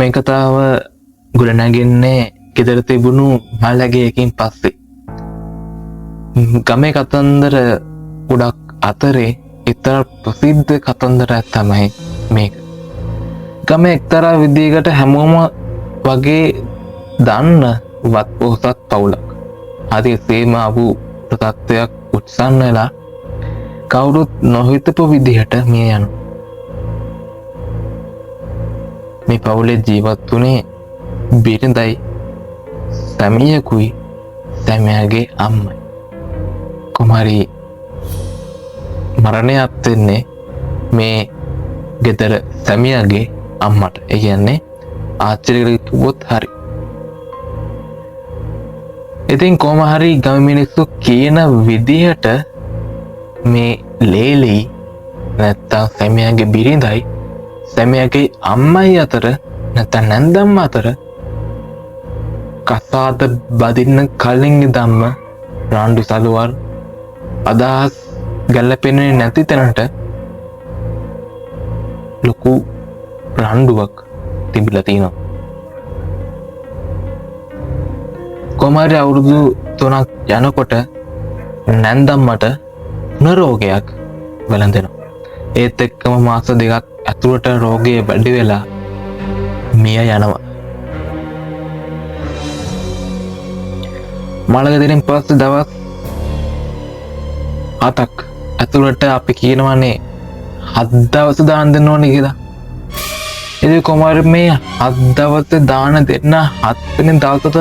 මේ කතාව ගොඩනැගෙන්නේ ගෙදර තිබුණු මලගයකින් පස්සේ. ගමේ කතන්දර ගොඩක් අතරේ ඉතර ප්‍රසිද්ධ කතන්දරයක් තමයි මේක. ගමේ එක්තරා විදිහකට හැමෝම වගේ දන්න වත් පොහොසත් පවුලක්. අතිශයම අබු තත්ත්වයක් උත්සන්න වෙලා කවුරුත් නොහිතපු විදිහට මිය යනවා. මේ පවුලේ ජීවත් වුණේ බිරිඳයි සැමියකුයි සැමියාගේ අම්මයි. කොහොමරි මරණයත් වෙන්නේ මේ ගෙදර සැමියාගේ අම්මට. ඒ කියන්නේ ආච්චිලට කිව්වොත් හරි. ඉතින් කොහොම හරි ගම මිනිස්සු කියන විදිහට මේ ලේලි නැත්තම් සැමියාගේ බිරිඳයි සැමියාගේ අම්මයි අතර නැත්තම් නැන්දම්ම අතර කසාද බදින්න කලින් ඉඳන්ම රාණ්ඩු සලුවල් අදහස් ගැලපෙන්නේ නැති තැනට ලොකු රාණ්ඩුවක් තිබිලා තියෙනවා. කොහොමරි අවුරුදු 3ක් යනකොට නැන්දම්මට රෝගයක් වැළඳෙනවා. ඒත් එක්කම මාස 2ක් ඇතුළත රෝගය වැඩි වෙලා මිය යනවා. මලගෙදරින් පස්සේ දවස් 7ක් ඇතුළත අපි කියනවානේ 7 දවස් දාන දෙන්න ඕනේ කියලා. ඉතින් කොහොමද මේ 7 දවස් දාන දෙන්න 7 වෙනි දවසට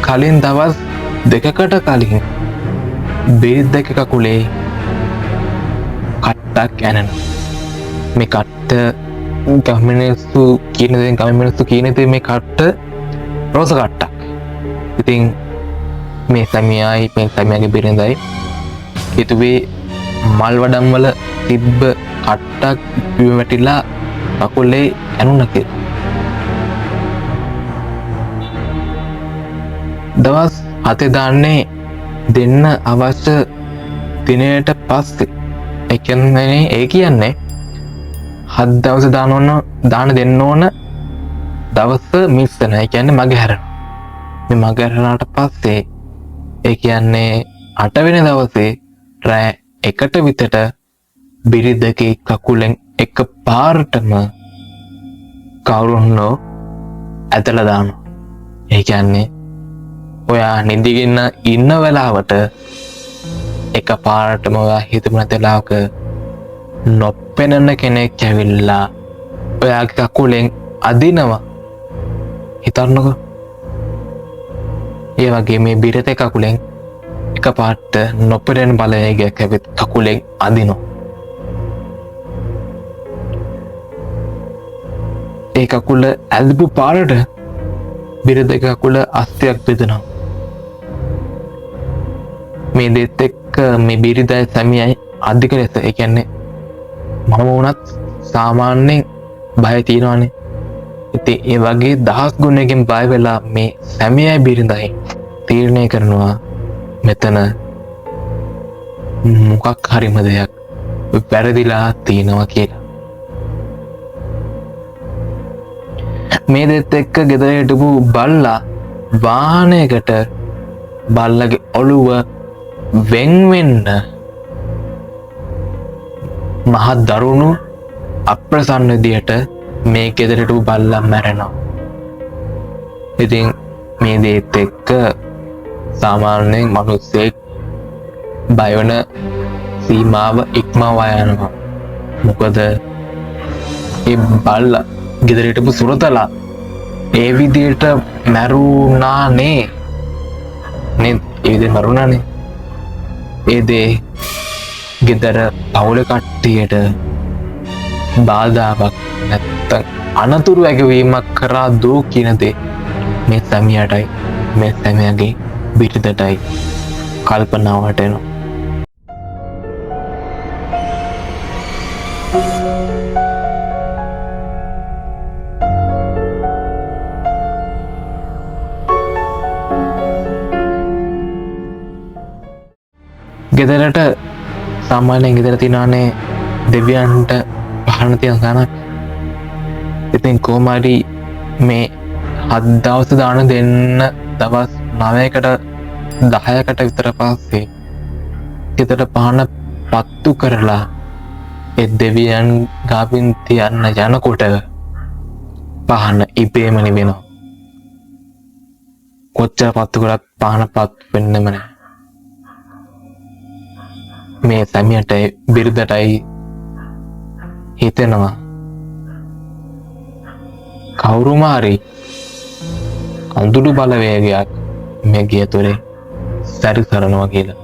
කලින් දවස් 2කට කලින් බිරිඳක කකුලේ කට්ටක් ඇනෙනවා. මේ කට්ට ගම්මිනිස්සු කියන දේ මේ කට්ට රෝස කට්ටක්. ඉතින් මේ සැමියායි මේ සැමියාගේ බිරිඳයි හිතුවේ මල් වඩම් වල තිබ්බ කට්ටක් බිම වැටිලා කකුලේ ඇනුණා කියලා. දවස් 7 දාන්නේ දෙන්න අවශ්‍ය දිනයට පස්සේ. ඒ කියන්නේ 7 දවස් දාන දෙන්න ඕන දවස මිස් වෙනවා. ඒ කියන්නේ මගහැරෙනවා. මේ මගහැරනාට පස්සේ ඒ කියන්නේ 8 වෙනි දවසේ රෑ 1ට විතර බිරිඳගේ කකුලෙන් එක පාරටම කවුරුන්නෝ ඇදලා දානවා. ඒ කියන්නේ ඔයා නිදිගෙන ඉන්න වෙලාවට එක පාරටම ඔයා හිතමු නැතලාවක නොපෙනෙන කෙනෙක් ඇවිල්ලා ඔයාගේ කකුලෙන් අදිනවා. හිතන්නකෝ. ඒ වගේ මේ බිරිඳ කකුලෙන් එක පාට නොපෙනෙන බලවේගයක් ඇවිත් කකුලෙන් අදිනවා. ඒ කකුල ඇල්පු පාරට බිරිඳ කකුල අස්තියක් බෙදෙනවා. මේ දෙත් එක්ක මේ බිරිඳයි සැමියයි අධික ලෙස ඒ කියන්නේ මම වුණත් සාමාන්‍යයෙන් බය තියෙනවානේ. ඉතින් ඒ වගේ දහස් ගුණයකින් බය වෙලා මේ සැමියයි බිරිඳයි තීරණය කරනවා මෙතන මොකක් හරිම දෙයක් වැරදිලා තියෙනවා කියලා. මේ දෙත් එක්ක ගෙදර හිටපු බල්ලා වාහනයකට බල්ලගේ ඔළුව වෙන් වෙන්න මහ දරුණු අප්‍රසන්න විදියට මේ ගෙදර හිටපු බල්ලා මැරෙනවා. ඉතින් මේ දෙත් එක්ක සාමාන්‍යයෙන් මිනිස්සෙක් බය වෙන සීමාව ඉක්මවා යනවා. මොකද ඒ බල්ලා ගෙදර හිටපු සුරතලා ඒ විදියට මැරුණානේ. ඒ විදිහට මරුණානේ. ඒ දේ ගෙදර පවුල කට්ටියට බාධාවක් නැත්තම් අනතුරු ඇගවීමක් කරා දෝ කියන දේ මේ සැමියාටයි මේ සැමියාගේ බිරිඳටයි කල්පනාවට එනවා. ගෙදරට සාමාන්‍යයෙන් ගෙදර තියනවානේ දෙවියන්ට පහන තියන තැනක්. ඉතින් කොහොම හරි මේ 7 දවස් දාන දෙන්න දවස් 9කට 10කට විතර පස්සේ ගෙදර පහන පත්තු කරලා ඒ දෙවියන් ගාවින් තියන්න යනකොට පහන ඉබේම නිවෙනවා. කොච්චර පත්තු කරත් පහන පත් වෙන්නෙම නැහැ. මේ සැමියට බිරිඳටයි හිතෙනවා කවුරුම හරි අඳුරු බලවේගයක් මේ ගේ තුරේ සැරිසරනවා කියලා.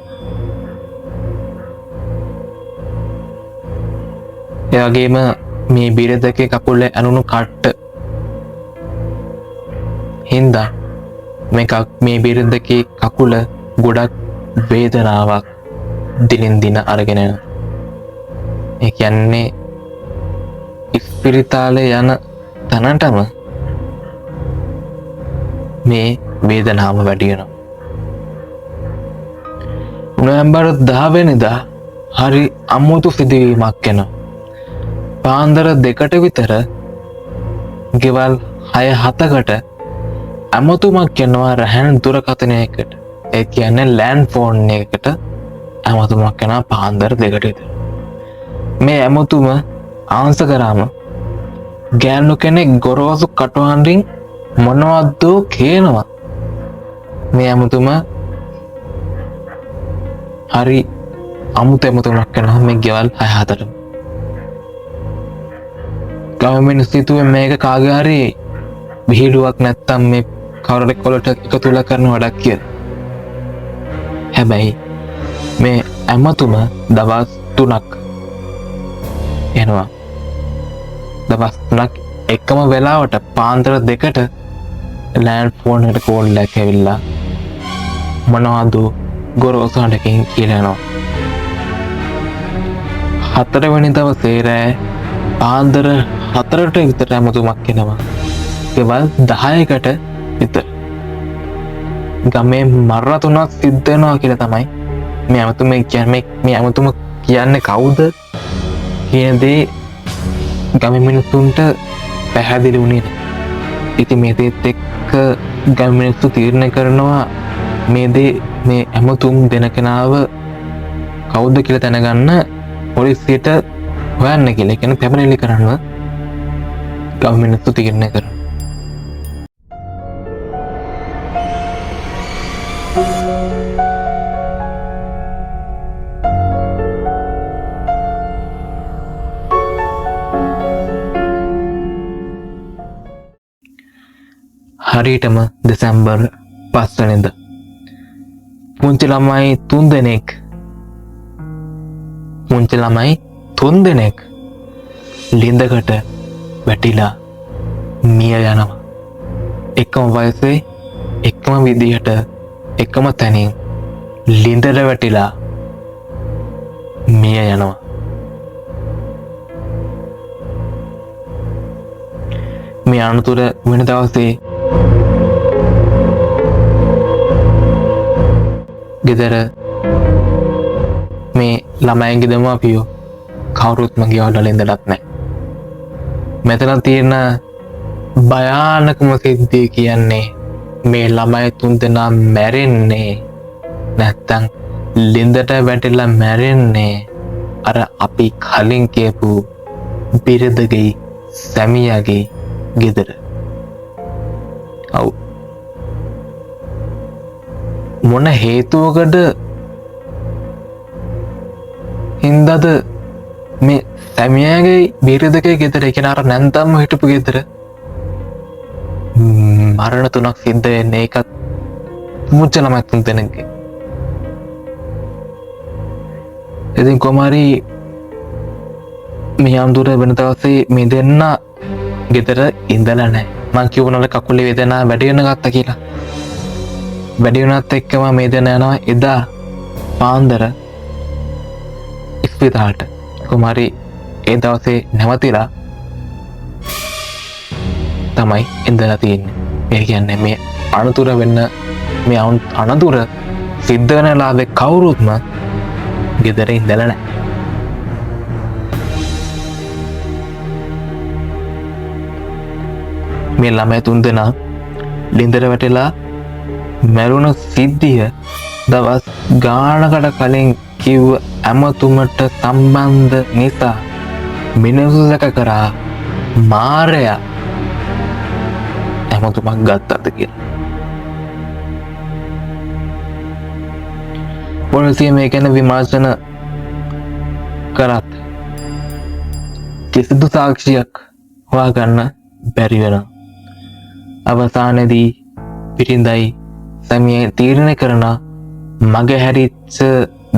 ඒ වගේම මේ බිරිඳගේ කකුලේ ඇනුණු කට්ට හින්දා මේ බිරිඳගේ කකුල ගොඩක් වේදනාවක් දිනෙන් දින අරගෙන යනවා. ඒ කියන්නේ ඉස්පිරිතාලේ යන තැනටම මේ වේදනාව වැඩි වෙනවා. නොවැම්බර් 10 වෙනිදා හරි අමුතු සිදුවීමක් එනවා. පාන්දර 2ට විතර ගෙවල් 6-7කට ඇමතුමක් එනවා රැහන් දුරකථනයකට. ඒ කියන්නේ ලෑන්ඩ් ෆෝන් එකකට ඇමතුමක් එනවා පාන්දර 2ට විතර. මේ ඇමතුම ආන්ස කරාම ගෑනු කෙනෙක් ගොරෝසු කටුහඬින් මොනවද කියනවා. මේ ඇමතුම හරි අමුතු ඇමතුමක් කරනවා මේ ගෙවල් 6-7ට. ගම මිනිස්සු හිතුවේ මේක කාගේ හරි විහිළුවක් නැත්තම් මේ කවුරුරෙක් වලට එකතුලා කරන වැඩක් කියලා. හැබැයි මේ ඇමතුම දවස් 3ක් එනවා. දවස් 3ක් එකම වෙලාවට පාන්දර 2ට ලෑන්ඩ් ෆෝන් එකට කෝල් එකක් ඇවිල්ලා මොනවද ගොරෝසු හඬකින් කියලා යනවා. 4 වෙනි දවසේ රෑ පාන්දර 4ට විතර ඇමතුමක් එනවා. ගෙවල් 10කට විතර. ගමේ මරණ 3ක් සිද්ධ වෙනවා කියලා තමයි මේ ඇමතුම කියන්නේ. මේ ඇමතුම කියන්නේ කවුද කියන දේ ගම මිනිස්සුන්ට පැහැදිලි වුණේ නැහැ. ඉතින් මේ දේත් එක්ක ගම මිනිස්සු තීරණය කරනවා මේ ඇමතුම් දෙන කෙනාව කවුද කියලා දැනගන්න පොලිසියට හොයන්න කියලා. ඒ කියන්නේ පැමිණිලි කරන්න ගම මිනිස්සු තීරණය කරනවා. හරියටම දෙසැම්බර් 5 වෙනිදා පුංචි ළමයි 3 දෙනෙක් ලිඳකට වැටිලා මිය යනවා. එකම වයසේ එකම විදිහට එකම තැනින් ලිඳට වැටිලා මිය යනවා. මේ අනතුර වෙන දවසේ ගෙදර මේ ළමයින්ගේ දෙමාපියෝ කවුරුත්ම ගෙවල් වල ඉඳලත් නැහැ. මෙතන තියෙන භයානකම සිද්ධිය කියන්නේ මේ ළමයි 3 දෙනා මැරෙන්නේ නැත්තම් ලිඳට වැටිලා මැරෙන්නේ අර අපි කලින් කියපු බිරිඳගේ සැමියාගේ ගෙදර. ඔව්. මොන හේතුවකට හින්දාද මේ සැමියාගේ බිරිඳගේ ගෙදර, ඒ කියන්නේ අර නැන්දම්ම හිටපු ගෙදර මරණ 3ක් සිද්ධ වෙන්නේ? ඒකත් මුච ළමයි 3 දෙනෙක්ගේ. ඉතින් කොමාරි මේ අඳුර වෙන දවසේ මේ දෙන්න ගෙදර ඉඳලා නැහැ. මං කියවනවල කකුලේ වේදනාව වැඩි වෙන ගත්තා කියලා. වැඩි වුණත් එක්කම මේ දෙන්න යනවා එදා පාන්දර ඉස්පිතාලට. කොමාරි ඒ දවසේ නැවතිලා තමයි ඉඳලා තියෙන්නේ. ඒ කියන්නේ මේ අනතුර වෙන්න, මේ අනතුර සිද්ධ වෙන ලාභේ කවුරුත්ම ගෙදර ඉඳලා නැහැ. මේ ළමයි තුන් දෙනා ලින්දර වැටලා මැරුණ සිද්ධිය දවස් ගානකට කලින් කිව්ව ඇමතුමට සම්බන්ධ නිසා මිනිස්සු සැක කරා මාරයා ඇමතුමක් ගත්තද කියලා. පොලිසිය මේ ගැන විමර්ශන කරත් කිසිදු සාක්ෂියක් හොයාගන්න බැරි වෙනවා. අවසානයේදී පිරිඳයි සැමිය තීරණය කරන මගේ හැරිච්ච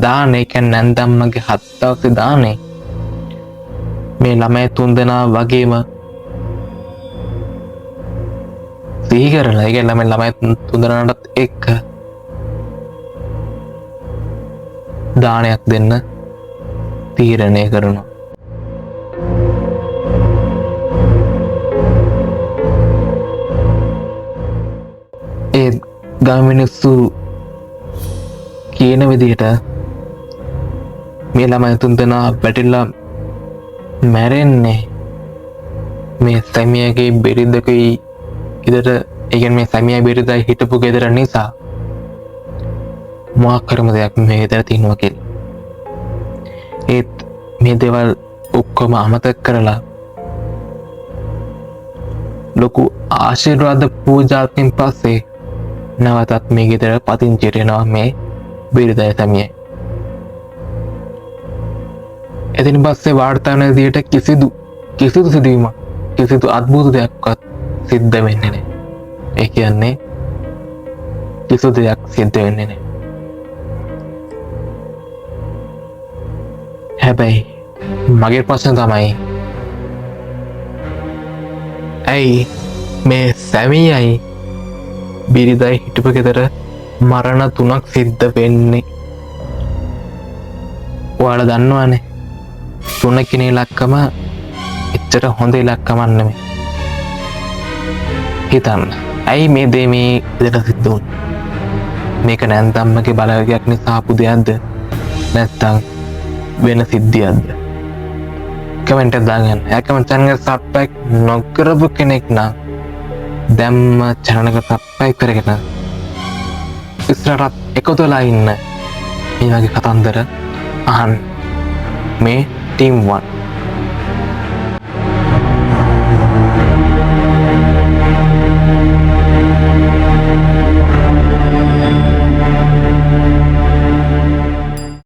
දානේ කියන්නේ නැන්දම්මගේ 7 දවසේ දානේ මේ ළමයි තුන් දෙනා වගේම සිහි කරලා ඒ කියන්නේ ළමයි තුන් දෙනාටත් එක්ක දානයක් දෙන්න තීරණය කරනවා. ඒ ගම මිනිස්සු කියන විදිහට මේ ළමයි තුන් දෙනා වැටිලා මැරෙන්නේ මේ සැමියාගේ බිරිඳකයි ගෙදර ඒ කියන්නේ මේ සැමියා බිරිඳයි හිටපු ගෙදර නිසා මොකක් කරම දෙයක් මේ ගෙදර තියෙනවා කියලා. ඒත් මේ දේවල් ඔක්කොම අමතක කරලා ලොකු ආශිර්වාද පූජාවකින් පස්සේ නැවතත් මේ ගෙදර පදිංචිට එනවා මේ බිරිඳයි සැමියයි. එතින් පස්සේ වාර්තා වෙන විදිහට කිසිදු සිදුවීමක් කිසිදු අద్භූත දෙයක්වත් සිද්ධ වෙන්නේ නැහැ. ඒ කියන්නේ කිසිදු දෙයක් සිද්ධ වෙන්නේ නැහැ. හැබැයි මගේ ප්‍රශ්න තමයි ඇයි මේ සැමියයි බිරිඳයි හිටපු ගෙදර මරණ 3ක් සිද්ධ වෙන්නේ? ඔයාලා දන්නවනේ 3 කියන ඉලක්කම එච්චර හොඳ ඉලක්කමක් නෙමෙයි. හිතන්න ඇයි මේ දේ මේ විදිහට සිද්ධ වුනේ? මේක නැන්දම්මගේ බලවේගයක් නිසා ආපු දෙයක්ද නැත්නම් වෙන සිද්ධියක්ද? කමෙන්ට් එක දාගන්න. කමෙන්ට් channel එක subscribe නොකරපු කෙනෙක් නම් දැම්ම channel එක subscribe කරගෙන ඉස්සරහට එකතු වෙලා ඉන්න මේ වගේ කතන්දර අහන්න. මේ team 1